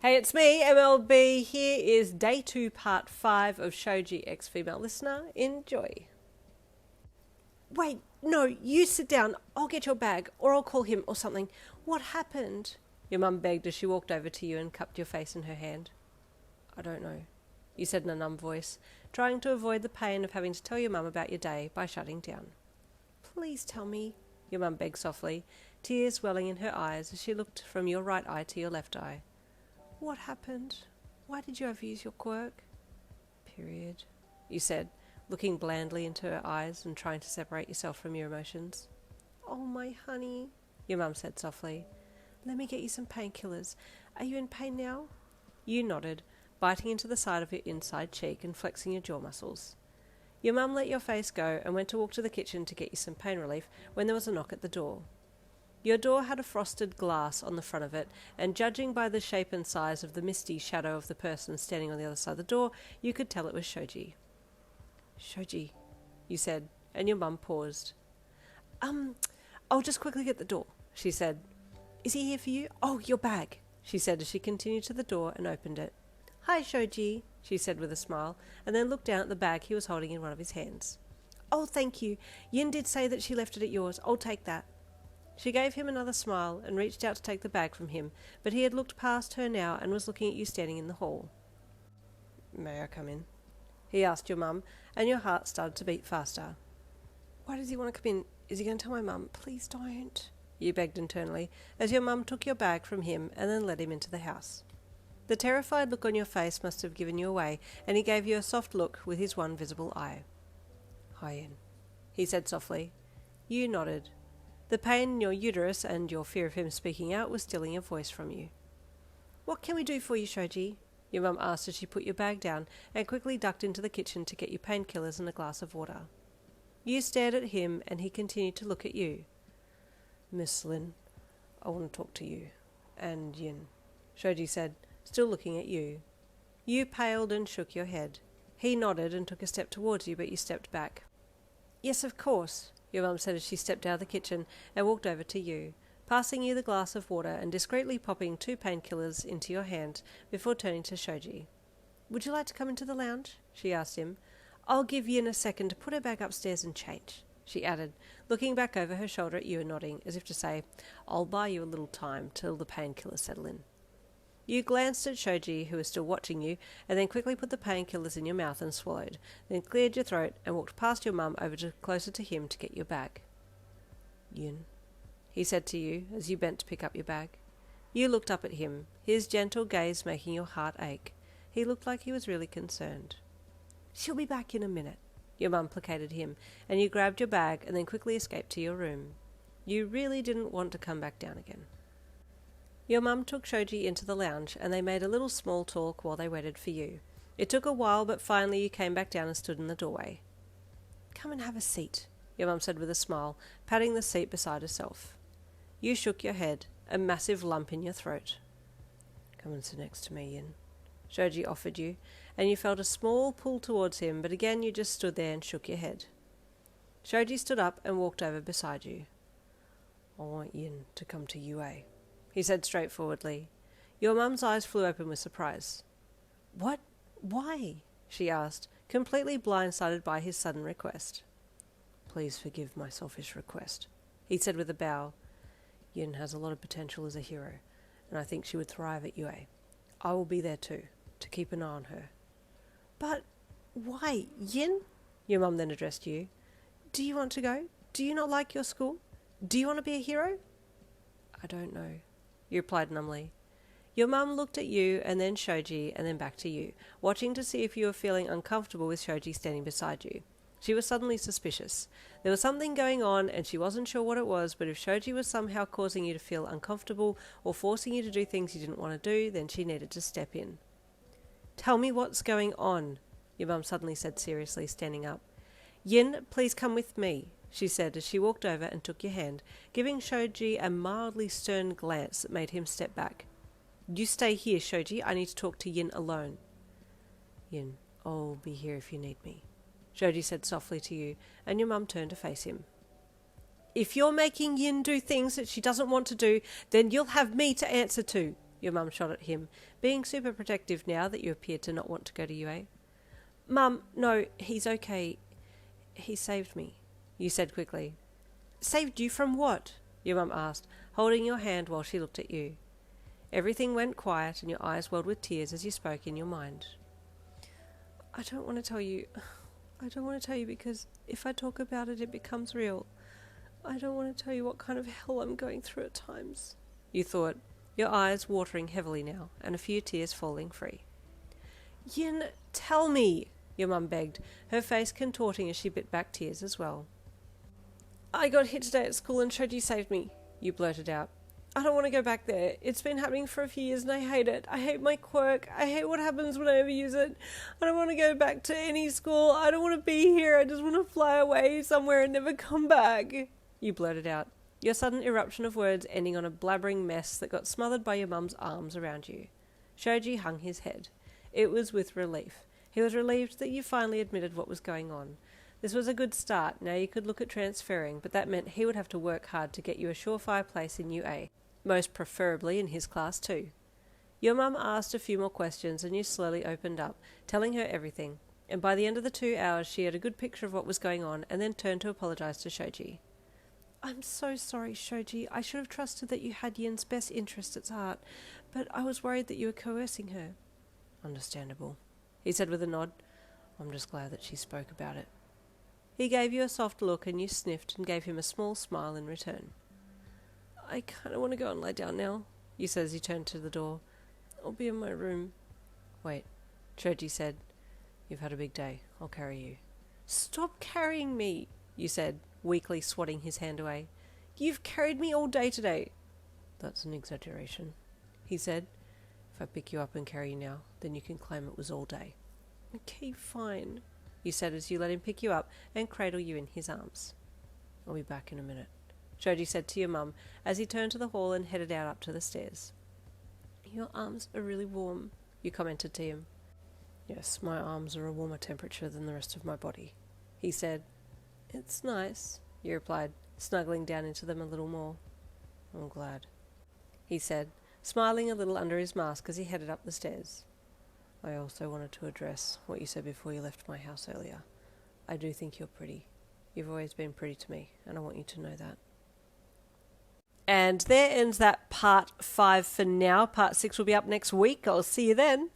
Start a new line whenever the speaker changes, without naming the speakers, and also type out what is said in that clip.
Hey, it's me, MLB. Here is day 2, part 5 of Shoji X Female Listener. Enjoy. Wait, no, you sit down. I'll get your bag, or I'll call him or something. What happened? Your mum begged as she walked over to you and cupped your face in her hand. I don't know, you said in a numb voice, trying to avoid the pain of having to tell your mum about your day by shutting down. Please tell me, your mum begged softly, tears welling in her eyes as she looked from your right eye to your left eye. What happened? Why did you overuse your quirk? Period, you said, looking blandly into her eyes and trying to separate yourself from your emotions. Oh, my honey, your mum said softly. Let me get you some painkillers. Are you in pain now? You nodded, biting into the side of your inside cheek and flexing your jaw muscles. Your mum let your face go and went to walk to the kitchen to get you some pain relief when there was a knock at the door. Your door had a frosted glass on the front of it, and judging by the shape and size of the misty shadow of the person standing on the other side of the door, you could tell it was Shoji. Shoji, you said, and your mum paused. I'll just quickly get the door, she said. Is he here for you? Oh, your bag, she said as she continued to the door and opened it. Hi, Shoji, she said with a smile, and then looked down at the bag he was holding in one of his hands. Oh, thank you. Yin did say that she left it at yours. I'll take that. She gave him another smile and reached out to take the bag from him, but he had looked past her now and was looking at you standing in the hall. May I come in? He asked your mum, and your heart started to beat faster. Why does he want to come in? Is he going to tell my mum? Please don't, you begged internally, as your mum took your bag from him and then led him into the house. The terrified look on your face must have given you away, and he gave you a soft look with his one visible eye. Hi, Yin, he said softly. You nodded. The pain in your uterus and your fear of him speaking out was stealing your voice from you. What can we do for you, Shoji? Your mum asked as she put your bag down and quickly ducked into the kitchen to get you painkillers and a glass of water. You stared at him and he continued to look at you. Miss Lin, I want to talk to you. And Yin, Shoji said, still looking at you. You paled and shook your head. He nodded and took a step towards you, but you stepped back. Yes, of course, your mum said as she stepped out of the kitchen and walked over to you, passing you the glass of water and discreetly popping 2 painkillers into your hand before turning to Shoji. Would you like to come into the lounge? She asked him. I'll give Yin a second to put her back upstairs and change, she added, looking back over her shoulder at you and nodding, as if to say, I'll buy you a little time till the painkillers settle in. You glanced at Shoji, who was still watching you, and then quickly put the painkillers in your mouth and swallowed, then cleared your throat and walked past your mum over closer to him to get your bag. Yin, he said to you as you bent to pick up your bag. You looked up at him, his gentle gaze making your heart ache. He looked like he was really concerned. She'll be back in a minute, your mum placated him, and you grabbed your bag and then quickly escaped to your room. You really didn't want to come back down again. Your mum took Shoji into the lounge, and they made a little small talk while they waited for you. It took a while, but finally you came back down and stood in the doorway. Come and have a seat, your mum said with a smile, patting the seat beside herself. You shook your head, a massive lump in your throat. Come and sit next to me, Yin, Shoji offered you, and you felt a small pull towards him, but again you just stood there and shook your head. Shoji stood up and walked over beside you. I want Yin to come to UA, he said straightforwardly. Your mum's eyes flew open with surprise. What? Why? She asked, completely blindsided by his sudden request. Please forgive my selfish request, he said with a bow. Yin has a lot of potential as a hero, and I think she would thrive at UA. I will be there too, to keep an eye on her. But why, Yin? Your mum then addressed you. Do you want to go? Do you not like your school? Do you want to be a hero? I don't know, you replied numbly. Your mum looked at you and then Shoji and then back to you, watching to see if you were feeling uncomfortable with Shoji standing beside you. She was suddenly suspicious. There was something going on and she wasn't sure what it was, but if Shoji was somehow causing you to feel uncomfortable or forcing you to do things you didn't want to do, then she needed to step in. Tell me what's going on, your mum suddenly said seriously, standing up. Yin, please come with me, she said as she walked over and took your hand, giving Shoji a mildly stern glance that made him step back. You stay here, Shoji. I need to talk to Yin alone. Yin, I'll be here if you need me, Shoji said softly to you, and your mum turned to face him. If you're making Yin do things that she doesn't want to do, then you'll have me to answer to, Your mum shot at him, being super protective now that you appeared to not want to go to UA. Mum, no, he's okay. He saved me, you said quickly. Saved you from what? Your mum asked, holding your hand while she looked at you. Everything went quiet and your eyes welled with tears as you spoke in your mind. I don't want to tell you. I don't want to tell you because if I talk about it, it becomes real. I don't want to tell you what kind of hell I'm going through at times, you thought, your eyes watering heavily now and a few tears falling free. Yin, tell me, your mum begged, her face contorting as she bit back tears as well. I got hit today at school and Shoji saved me, you blurted out. I don't want to go back there. It's been happening for a few years and I hate it. I hate my quirk. I hate what happens when I overuse it. I don't want to go back to any school. I don't want to be here. I just want to fly away somewhere and never come back, you blurted out, your sudden eruption of words ending on a blabbering mess that got smothered by your mum's arms around you. Shoji hung his head. It was with relief. He was relieved that you finally admitted what was going on. This was a good start. Now you could look at transferring, but that meant he would have to work hard to get you a surefire place in UA. Most preferably in his class too. Your mum asked a few more questions and you slowly opened up, telling her everything, and by the end of the 2 hours she had a good picture of what was going on and then turned to apologise to Shoji. I'm so sorry, Shoji. I should have trusted that you had Yin's best interest at heart, but I was worried that you were coercing her. Understandable, he said with a nod. I'm just glad that she spoke about it. He gave you a soft look and you sniffed and gave him a small smile in return. I kind of want to go and lie down now, you said as you turned to the door. I'll be in my room. Wait, Shoji said. You've had a big day. I'll carry you. Stop carrying me, you said, weakly swatting his hand away. You've carried me all day today. That's an exaggeration, he said. If I pick you up and carry you now, then you can claim it was all day. Okay, fine, you said as you let him pick you up and cradle you in his arms. I'll be back in a minute, Shoji said to your mum as he turned to the hall and headed out up to the stairs. Your arms are really warm, you commented to him. Yes, my arms are a warmer temperature than the rest of my body, he said. It's nice, you replied, snuggling down into them a little more. I'm glad, he said, smiling a little under his mask as he headed up the stairs. I also wanted to address what you said before you left my house earlier. I do think you're pretty. You've always been pretty to me, and I want you to know that. And there ends that part 5 for now. Part 6 will be up next week. I'll see you then.